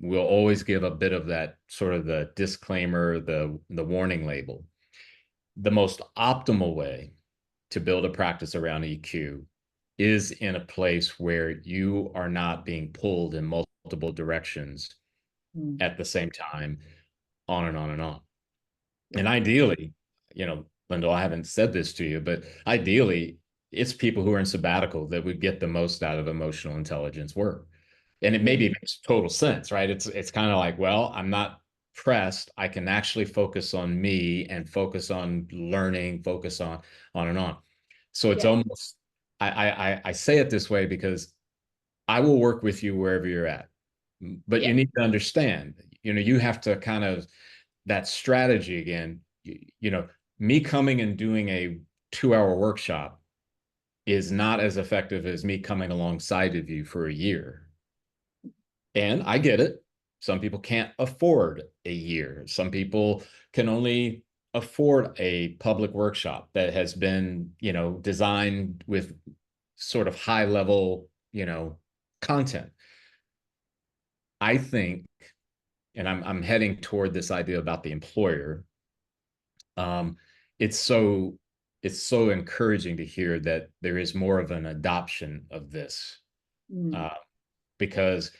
[SPEAKER 1] will always give a bit of that sort of the disclaimer, the warning label. The most optimal way to build a practice around EQ is in a place where you are not being pulled in multiple directions
[SPEAKER 2] Mm.
[SPEAKER 1] at the same time, on and on and on.
[SPEAKER 2] Yeah.
[SPEAKER 1] And ideally, Lyndall, I haven't said this to you, but ideally, it's people who are in sabbatical that would get the most out of emotional intelligence work. And it
[SPEAKER 2] Yeah.
[SPEAKER 1] maybe makes total sense, right? It's kind of like, well, I'm not pressed. I can actually focus on me and focus on learning, focus on and on. So it's
[SPEAKER 2] Yeah.
[SPEAKER 1] almost I say it this way because I will work with you wherever you're at. But
[SPEAKER 2] Yeah.
[SPEAKER 1] you need to understand, you have to kind of that strategy again, me coming and doing a 2 hour workshop is not as effective as me coming alongside of you for a year. And I get it. Some people can't afford a year. Some people can only afford a public workshop that has been, designed with sort of high level, content. I think, and I'm heading toward this idea about the employer. Um, it's so it's so encouraging to hear that there is more of an adoption of this,
[SPEAKER 2] Mm.
[SPEAKER 1] uh, because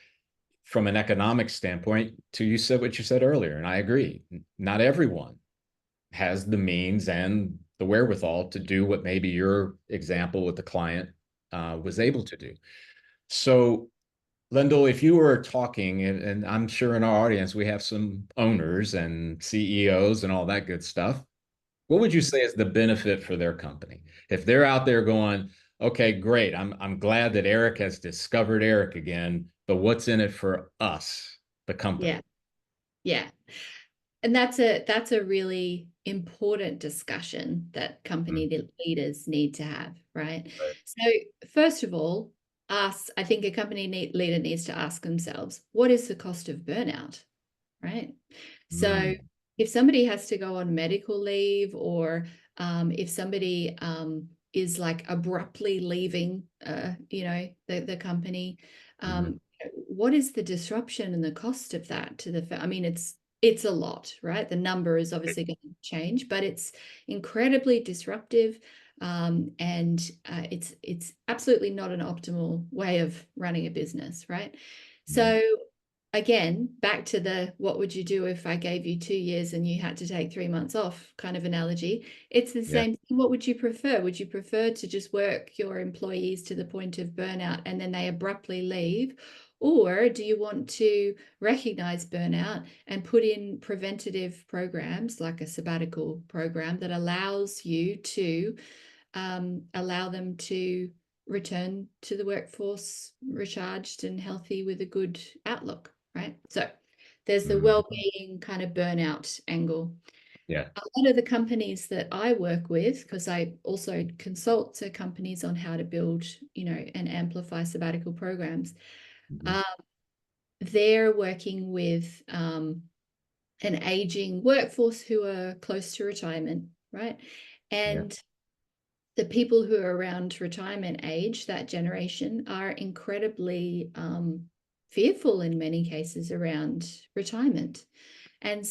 [SPEAKER 1] from an economic standpoint, to you said what you said earlier, and I agree. Not everyone has the means and the wherewithal to do what maybe your example with the client was able to do. So, Lyndall, if you were talking, and I'm sure in our audience we have some owners and CEOs and all that good stuff, what would you say is the benefit for their company? If they're out there going, okay, great. I'm glad that Eric has discovered Eric again, but what's in it for us, the
[SPEAKER 2] Yeah.
[SPEAKER 1] company?
[SPEAKER 2] Yeah. And that's a really important discussion that
[SPEAKER 1] Mm,
[SPEAKER 2] company leaders need to have, right?
[SPEAKER 1] right.
[SPEAKER 2] So first of all, I think a leader needs to ask themselves, what is the cost of burnout, right? So
[SPEAKER 1] Mm,
[SPEAKER 2] if somebody has to go on medical leave, or if somebody is like abruptly leaving, the company,
[SPEAKER 1] mhm.
[SPEAKER 2] what is the disruption and the cost of that to I mean, it's a lot, right? The number is obviously going to change, but it's incredibly disruptive, and it's absolutely not an optimal way of running a business, right?
[SPEAKER 1] Yeah.
[SPEAKER 2] So again, back to the what would you do if I gave you 2 years and you had to take 3 months off kind of analogy. It's the
[SPEAKER 1] Yeah.
[SPEAKER 2] same thing. What would you prefer? Would you prefer to just work your employees to the point of burnout and then they abruptly leave? Or do you want to recognize burnout and put in preventative programs like a sabbatical program that allows you to allow them to return to the workforce recharged and healthy with a good outlook, right? So there's the
[SPEAKER 1] Mhm.
[SPEAKER 2] well-being kind of burnout angle.
[SPEAKER 1] Yeah.
[SPEAKER 2] A lot of the companies that I work with, because I also consult to companies on how to build, and amplify sabbatical programs,
[SPEAKER 1] Mhm.
[SPEAKER 2] uh, they're working with an aging workforce who are close to retirement, right?
[SPEAKER 1] Yeah.
[SPEAKER 2] And the people who are around retirement age, that generation, are incredibly fearful in many cases around retirement. And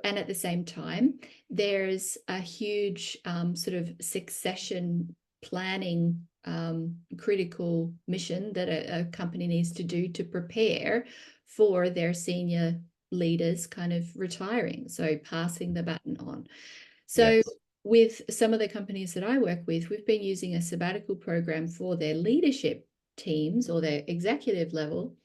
[SPEAKER 2] at the same time, there's a huge sort of succession planning critical mission that a company needs to do to prepare for their senior leaders kind of retiring, so passing the baton on. So
[SPEAKER 1] Yes.
[SPEAKER 2] with some of the companies that I work with, we've been using a sabbatical program for their leadership teams or their executive level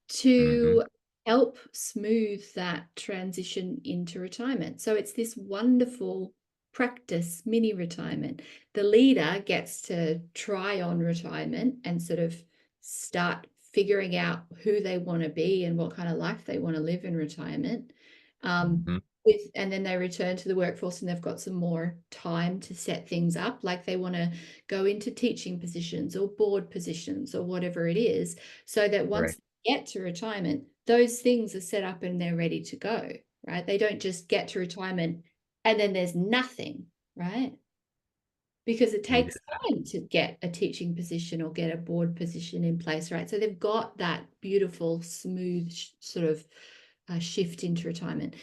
[SPEAKER 1] Hmm.
[SPEAKER 2] to help smooth that transition into retirement. So it's this wonderful practice mini retirement. The leader gets to try on retirement and sort of start figuring out who they want to be and what kind of life they want to live in retirement.
[SPEAKER 1] Mhm.
[SPEAKER 2] And then they return to the workforce and they've got some more time to set things up, like they want to go into teaching positions or board positions or whatever it is, so that
[SPEAKER 1] Right.
[SPEAKER 2] once they get to retirement, those things are set up and they're ready to go, right? They don't just get to retirement and then there's nothing, right? Because it takes
[SPEAKER 1] Yeah.
[SPEAKER 2] time to get a teaching position or get a board position in place, right? So they've got that beautiful, smooth sort of shift into retirement.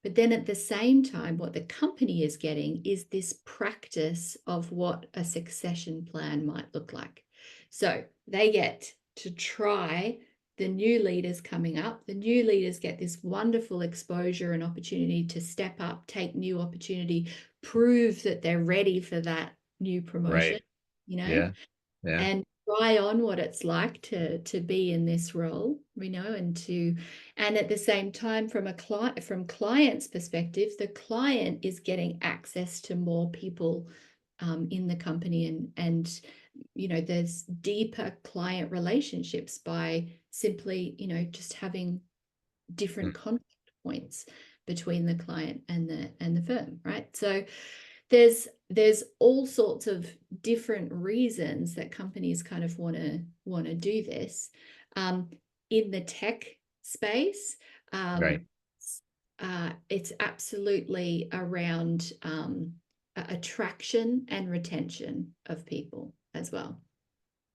[SPEAKER 2] But then at the same time, what the company is getting is this practice of what a succession plan might look like. So they get to try the new leaders coming up. The new leaders get this wonderful exposure and opportunity to step up, take new opportunity, prove that they're ready for that new promotion,
[SPEAKER 1] Right.
[SPEAKER 2] you know,
[SPEAKER 1] Yeah. Yeah.
[SPEAKER 2] and try on what it's like to be in this role, and at the same time, from client's perspective, the client is getting access to more people in the company, and there's deeper client relationships by simply just having
[SPEAKER 1] Mm.
[SPEAKER 2] different contact points between the client and the firm, right? So there's all sorts of different reasons that companies kind of want to do this. In the tech space,
[SPEAKER 1] Right.
[SPEAKER 2] it's absolutely around attraction and retention of people as well,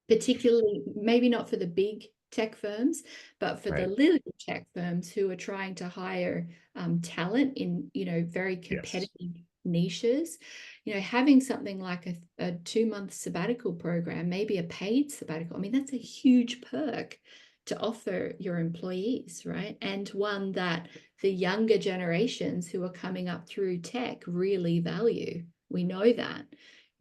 [SPEAKER 2] particularly maybe not for the big tech firms, but for the
[SPEAKER 1] Right.
[SPEAKER 2] little tech firms who are trying to hire talent in very
[SPEAKER 1] Yes.
[SPEAKER 2] competitive niches. Having something like a 2-month sabbatical program, maybe a paid sabbatical, I mean, that's a huge perk to offer your employees, right? And one that the younger generations who are coming up through tech really value. We know that.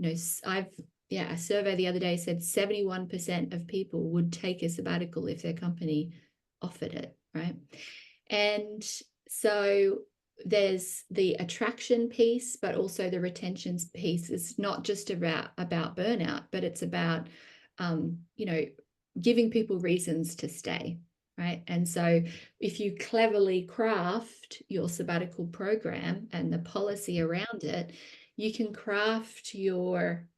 [SPEAKER 2] A survey the other day said 71% of people would take a sabbatical if their company offered it, right? And so there's the attraction piece, but also the retention piece. It's not just about burnout, but it's about giving people reasons to stay, right? And so if you cleverly craft your sabbatical program and the policy around it, you can craft your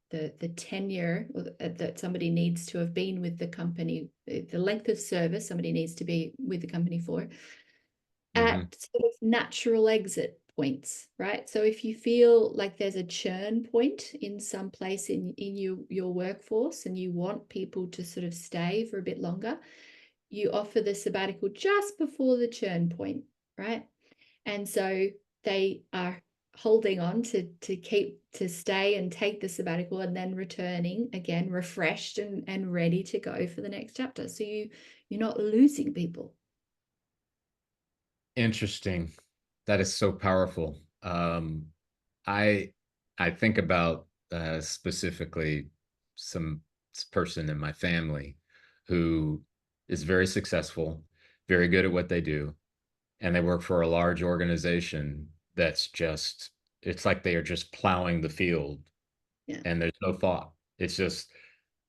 [SPEAKER 2] the tenure that somebody needs to have been with the company, the length of service somebody needs to be with the company for,
[SPEAKER 1] Hmm.
[SPEAKER 2] at sort of natural exit points, right? So if you feel like there's a churn point in some place in your workforce and you want people to sort of stay for a bit longer, you offer the sabbatical just before the churn point, right? And so they are holding on to stay and take the sabbatical and then returning again refreshed and ready to go for the next chapter. So you're not losing people.
[SPEAKER 1] Interesting. That is so powerful. I I think about specifically some person in my family who is very successful, very good at what they do, and they work for a large organization that's just it's like they are just plowing the field
[SPEAKER 2] Yeah.
[SPEAKER 1] and there's no thought. It's just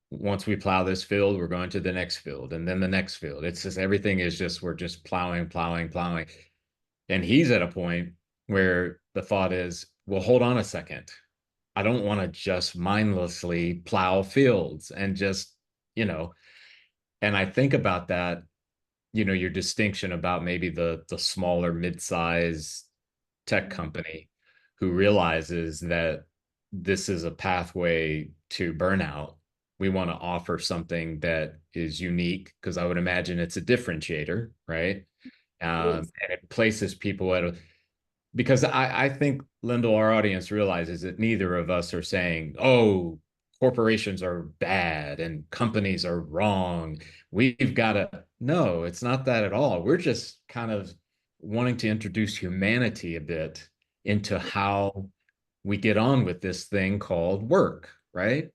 [SPEAKER 1] once we plow this field, we're going to the next field and then the next field. It's just everything is just we're just plowing, plowing, plowing. And he's at a point where the thought is, well, hold on a second. I don't want to just mindlessly plow fields and just, you know, and I think about that, your distinction about maybe the smaller mid-size tech company who realizes that this is a pathway to burnout. We want to offer something that is unique because I would imagine it's a differentiator, right?
[SPEAKER 2] It is.
[SPEAKER 1] And it places people at a because I think Lyndall, our audience realizes that neither of us are saying, oh, corporations are bad and companies are wrong. We've got to, no, it's not that at all. We're just kind of wanting to introduce humanity a bit into how we get on with this thing called work, right?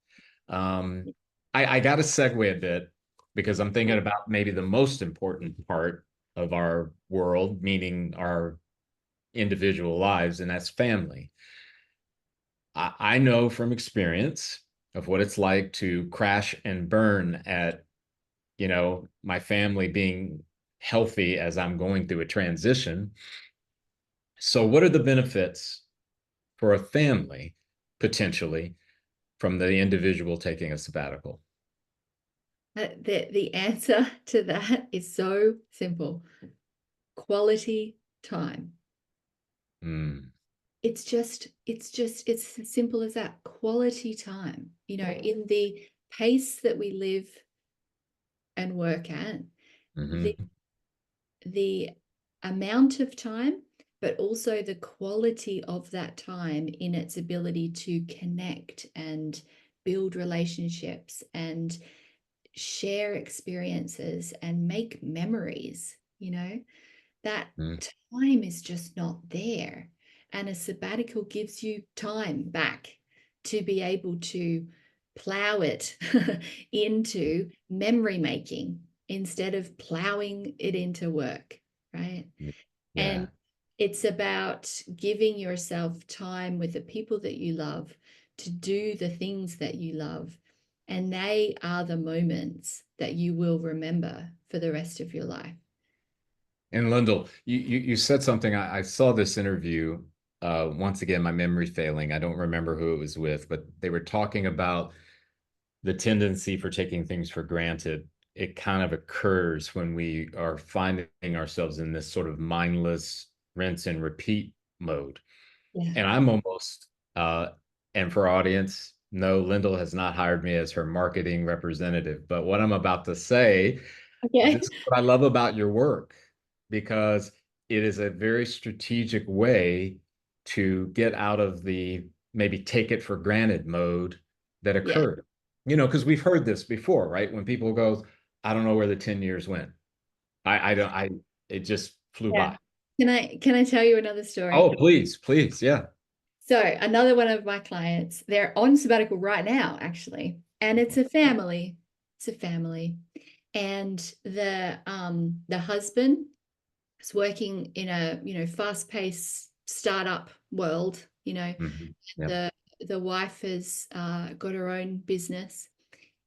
[SPEAKER 1] Um, I got to segue a bit because I'm thinking about maybe the most important part of our world, meaning our individual lives, and that's family. I know from experience of what it's like to crash and burn at, my family being healthy as I'm going through a transition. So, what are the benefits for a family potentially from the individual taking a sabbatical?
[SPEAKER 2] The answer to that is so simple: quality time.
[SPEAKER 1] Mm,
[SPEAKER 2] It's as simple as that. Quality time. In the pace that we live and work at, the
[SPEAKER 1] hmm
[SPEAKER 2] the amount of time, but also the quality of that time in its ability to connect and build relationships and share experiences and make memories, that time is just not there. And a sabbatical gives you time back to be able to plow it into memory making instead of plowing it into work, right? And
[SPEAKER 1] Yeah.
[SPEAKER 2] it's about giving yourself time with the people that you love to do the things that you love. And they are the moments that you will remember for the rest of your life.
[SPEAKER 1] And Lyndall, you said something. I saw this interview. Once again, my memory failing. I don't remember who it was with, but they were talking about the tendency for taking things for granted. It kind of occurs when we are finding ourselves in this sort of mindless rinse and repeat mode.
[SPEAKER 2] Yeah.
[SPEAKER 1] And I'm almost, uh, and for audience, no, Lyndall has not hired me as her marketing representative. But what I'm about to say, this
[SPEAKER 2] Okay.
[SPEAKER 1] is what I love about your work, because it is a very strategic way to get out of the maybe take it for granted mode that
[SPEAKER 2] Yeah.
[SPEAKER 1] occurred. Because we've heard this before, right? When people go, I don't know where the 10 years went. I don't, it just flew
[SPEAKER 2] Yeah.
[SPEAKER 1] by.
[SPEAKER 2] Can I tell you another story?
[SPEAKER 1] Oh, please, please. Yeah.
[SPEAKER 2] So another one of my clients, they're on sabbatical right now, actually, and it's a family. It's a family, and the husband is working in a fast-paced startup world.
[SPEAKER 1] Yeah.
[SPEAKER 2] The the wife has got her own business,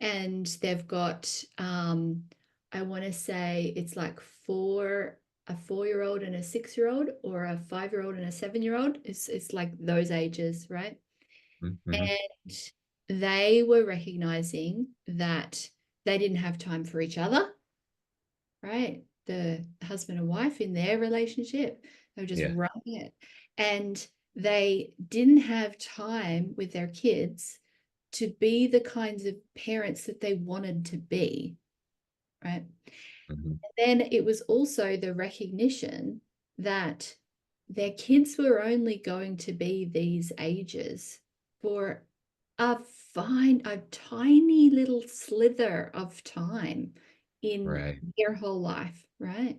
[SPEAKER 2] and they've got I want to say it's like a 4-year-old and a 6-year-old, or a 5-year-old and a 7-year-old. It's like those ages, right?
[SPEAKER 1] Mm-hmm.
[SPEAKER 2] And they were recognizing that they didn't have time for each other, right? The husband and wife in their relationship, they were just
[SPEAKER 1] Yeah.
[SPEAKER 2] running it. And they didn't have time with their kids to be the kinds of parents that they wanted to be, right?
[SPEAKER 1] Mm-hmm.
[SPEAKER 2] And then it was also the recognition that their kids were only going to be these ages for a a tiny little slither of time in
[SPEAKER 1] Right.
[SPEAKER 2] their whole life, right?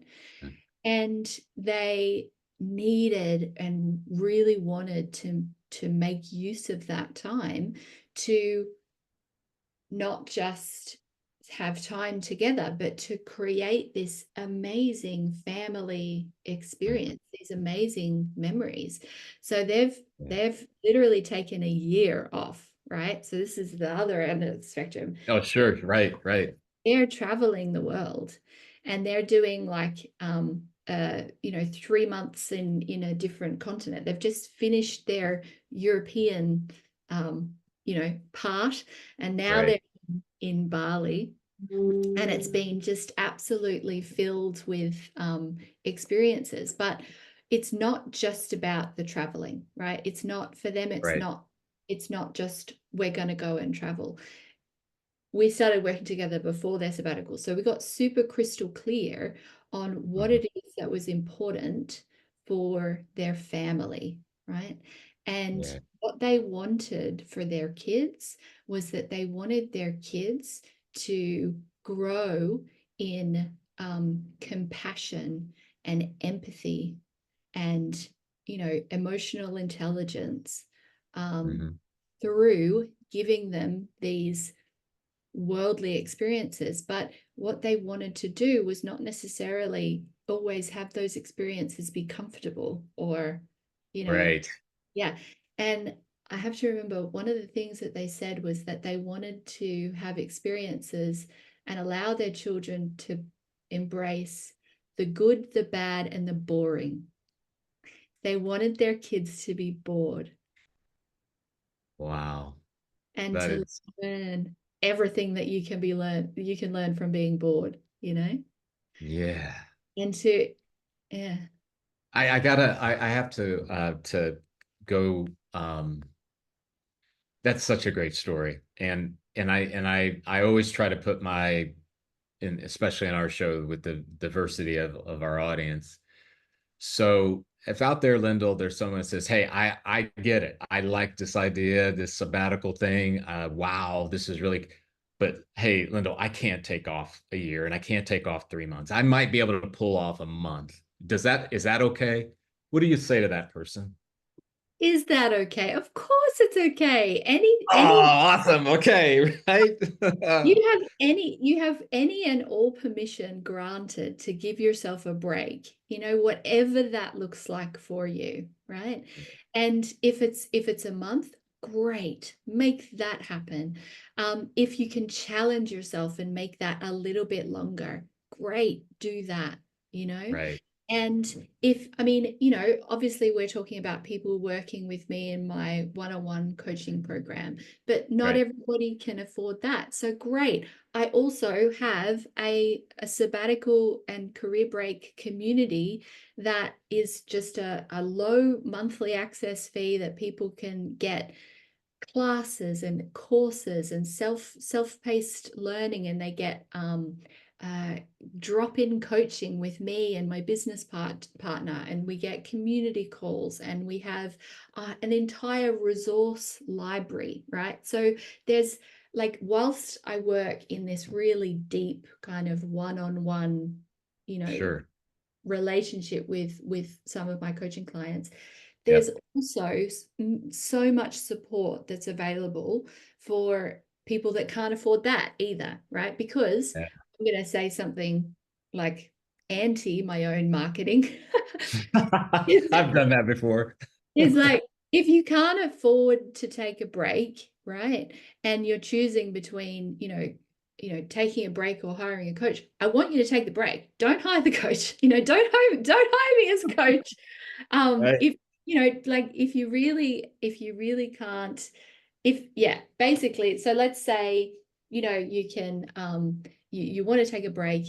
[SPEAKER 2] And they needed and really wanted to make use of that time to not just have time together, but to create this amazing family
[SPEAKER 1] Mhm.
[SPEAKER 2] experience, these amazing memories. So they've
[SPEAKER 1] Yeah.
[SPEAKER 2] they've literally taken a year off, right? So this is the other end of the spectrum.
[SPEAKER 1] Oh, sure. Right. Right.
[SPEAKER 2] They're traveling the world, and they're doing like 3 months in a different continent. They've just finished their European part, and now
[SPEAKER 1] Right.
[SPEAKER 2] they're in Bali, and it's been just absolutely filled with experiences. But it's not just about the traveling, right? It's not for them.
[SPEAKER 1] Right.
[SPEAKER 2] It's not just we're going to go and travel. We started working together before their sabbatical, so we got super crystal clear on what
[SPEAKER 1] Mhm.
[SPEAKER 2] it is that was important for their family, right? And
[SPEAKER 1] Yeah.
[SPEAKER 2] what they wanted for their kids was that they wanted their kids to grow in compassion and empathy and emotional intelligence, um,
[SPEAKER 1] hmm
[SPEAKER 2] through giving them these worldly experiences. But what they wanted to do was not necessarily always have those experiences be comfortable, or, you know,
[SPEAKER 1] Right.
[SPEAKER 2] yeah. And I have to remember one of the things that they said was that they wanted to have experiences and allow their children to embrace the good, the bad, and the boring. They wanted their kids to be bored
[SPEAKER 1] Wow.
[SPEAKER 2] and
[SPEAKER 1] That
[SPEAKER 2] to
[SPEAKER 1] is,
[SPEAKER 2] learn everything that you can learn from being bored, you know?
[SPEAKER 1] yeah.
[SPEAKER 2] And to yeah.
[SPEAKER 1] I have to go. That's such a great story. And I always try to put my, in, especially in our show with the diversity of our audience. So if out there, Lyndall, there's someone that says, "Hey, I get it. I like this idea, this sabbatical thing. Wow, this is really." But hey, Lyndall, I can't take off a year, and I can't take off 3 months. I might be able to pull off a month. Is that okay? What do you say to that person?
[SPEAKER 2] Is that okay? Of course it's okay.
[SPEAKER 1] Oh,
[SPEAKER 2] Any
[SPEAKER 1] awesome. Okay, right?
[SPEAKER 2] you have any and all permission granted to give yourself a break, you know, whatever that looks like for you, right? And if it's a month, great, make that happen. If you can challenge yourself and make that a little bit longer, great, do that, you know.
[SPEAKER 1] Right,
[SPEAKER 2] And if, I mean, you know, obviously we're talking about people working with me in my one-on-one coaching program, but not
[SPEAKER 1] right.
[SPEAKER 2] everybody can afford that. So great. I also have a sabbatical and career break community that is just a low monthly access fee that people can get classes and courses and self-paced learning, and they get uh, drop-in coaching with me and my business partner, and we get community calls, and we have an entire resource library, right? So there's like, whilst I work in this really deep kind of one-on-one, you know,
[SPEAKER 1] Sure.
[SPEAKER 2] relationship with some of my coaching clients, there's
[SPEAKER 1] Yep.
[SPEAKER 2] also so much support that's available for people that can't afford that either, right? Because
[SPEAKER 1] Yeah.
[SPEAKER 2] I'm going to say something like anti my own marketing is,
[SPEAKER 1] I've done that before.
[SPEAKER 2] is like, if you can't afford to take a break, right? And you're choosing between, taking a break or hiring a coach, I want you to take the break. Don't hire the coach. Don't hire me as a coach.
[SPEAKER 1] Right.
[SPEAKER 2] If like, if you really can't, if yeah, basically, so let's say, you can you want to take a break,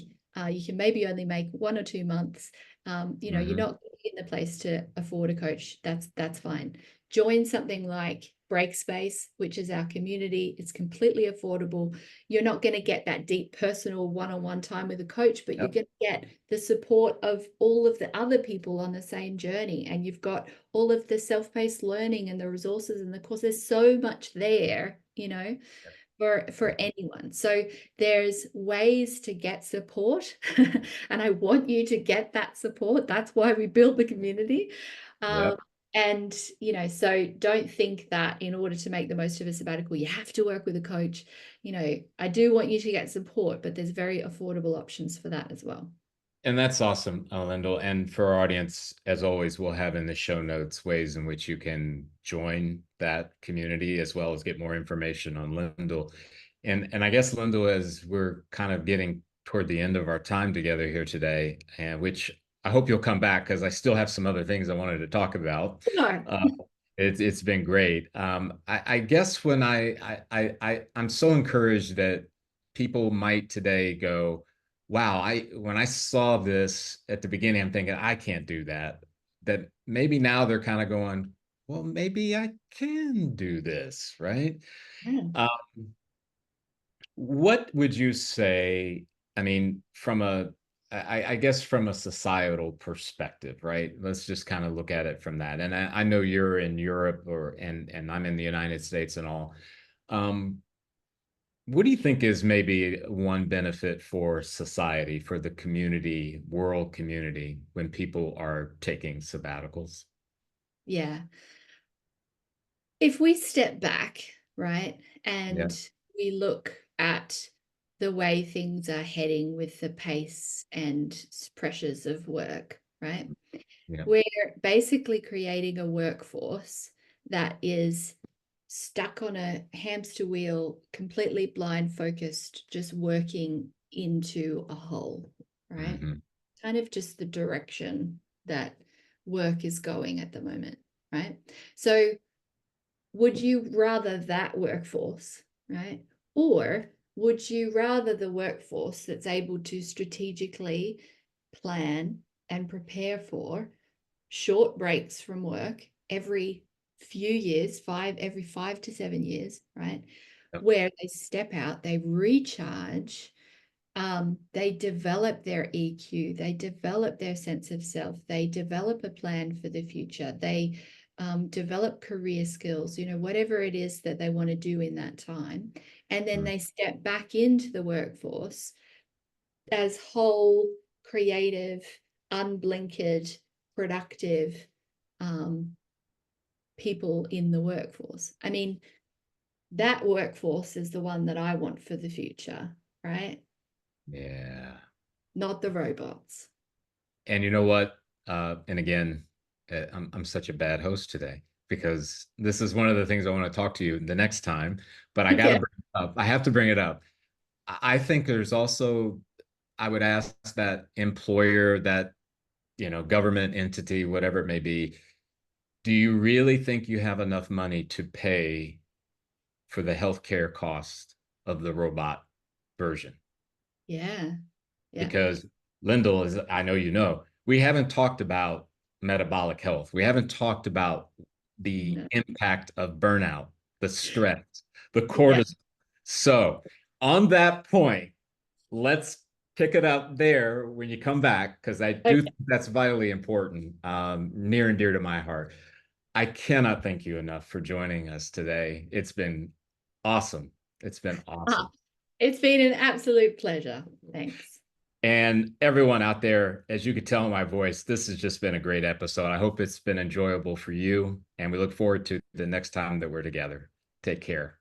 [SPEAKER 2] you can maybe only make 1 or 2 months, you're
[SPEAKER 1] Hmm.
[SPEAKER 2] not in the place to afford a coach, that's fine. Join something like Breakspace, which is our community. It's completely affordable. You're not going to get that deep personal one-on-one time with a coach, but you're
[SPEAKER 1] Yep.
[SPEAKER 2] going to get the support of all of the other people on the same journey. And you've got all of the self-paced learning and the resources and the course. There's so much there, for anyone. So there's ways to get support, and I want you to get that support. That's why we built the community. Um,
[SPEAKER 1] Yep.
[SPEAKER 2] and so don't think that in order to make the most of a sabbatical, you have to work with a coach. I do want you to get support, but there's very affordable options for that as well.
[SPEAKER 1] And that's awesome, Lyndall. And for our audience, as always, we'll have in the show notes ways in which you can join that community as well as get more information on Lyndall. And I guess, Lyndall, as we're kind of getting toward the end of our time together here today, and which I hope you'll come back because I still have some other things I wanted to talk about.
[SPEAKER 2] No.
[SPEAKER 1] Uh, it's been great. I guess when I'm so encouraged that people might today go, wow, I when I saw this at the beginning, I'm thinking I can't do that. That maybe now they're kind of going, well, maybe I can do this, right?
[SPEAKER 2] Yeah.
[SPEAKER 1] Um, what would you say? I mean, I guess from a societal perspective, right? Let's just kind of look at it from that. And I know you're in Europe, and I'm in the United States and all. Um, what do you think is maybe one benefit for society, for the community, world community, when people are taking sabbaticals?
[SPEAKER 2] Yeah. If we step back, right,
[SPEAKER 1] Yeah,
[SPEAKER 2] and we look at the way things are heading with the pace and pressures of work, right,
[SPEAKER 1] yeah,
[SPEAKER 2] we're basically creating a workforce that is stuck on a hamster wheel, completely blind focused, just working into a hole, right?
[SPEAKER 1] Mhm.
[SPEAKER 2] Kind of just the direction that work is going at the moment, right? So would you rather that workforce, right? Or would you rather the workforce that's able to strategically plan and prepare for short breaks from work every few years, every 5 to 7 years, right?
[SPEAKER 1] Yep.
[SPEAKER 2] Where they step out, they recharge, they develop their EQ, they develop their sense of self, they develop a plan for the future, they develop career skills, whatever it is that they want to do in that time. And then they step back into the workforce as whole, creative, unblinkered, productive people in the workforce. I mean, that workforce is the one that I want for the future, right?
[SPEAKER 1] Yeah.
[SPEAKER 2] Not the robots.
[SPEAKER 1] And you know what? And again, I'm such a bad host today because this is one of the things I want to talk to you the next time, but I got to
[SPEAKER 2] Okay.
[SPEAKER 1] bring it up. I have to bring it up. I think there's also, I would ask that employer, that, government entity, whatever it may be, do you really think you have enough money to pay for the healthcare cost of the robot version?
[SPEAKER 2] Yeah. Yeah.
[SPEAKER 1] Because Lyndall, is, I know you know, we haven't talked about metabolic health. We haven't talked about the
[SPEAKER 2] No.
[SPEAKER 1] impact of burnout, the stress, the
[SPEAKER 2] Yeah.
[SPEAKER 1] cortisol. So, on that point, let's pick it up there when you come back, because I do
[SPEAKER 2] Okay.
[SPEAKER 1] think that's vitally important, near and dear to my heart. I cannot thank you enough for joining us today. It's been awesome. It's been
[SPEAKER 2] Ah,
[SPEAKER 1] awesome.
[SPEAKER 2] it's been an absolute pleasure. Thanks.
[SPEAKER 1] And everyone out there, as you could tell in my voice, this has just been a great episode. I hope it's been enjoyable for you. And we look forward to the next time that we're together. Take care.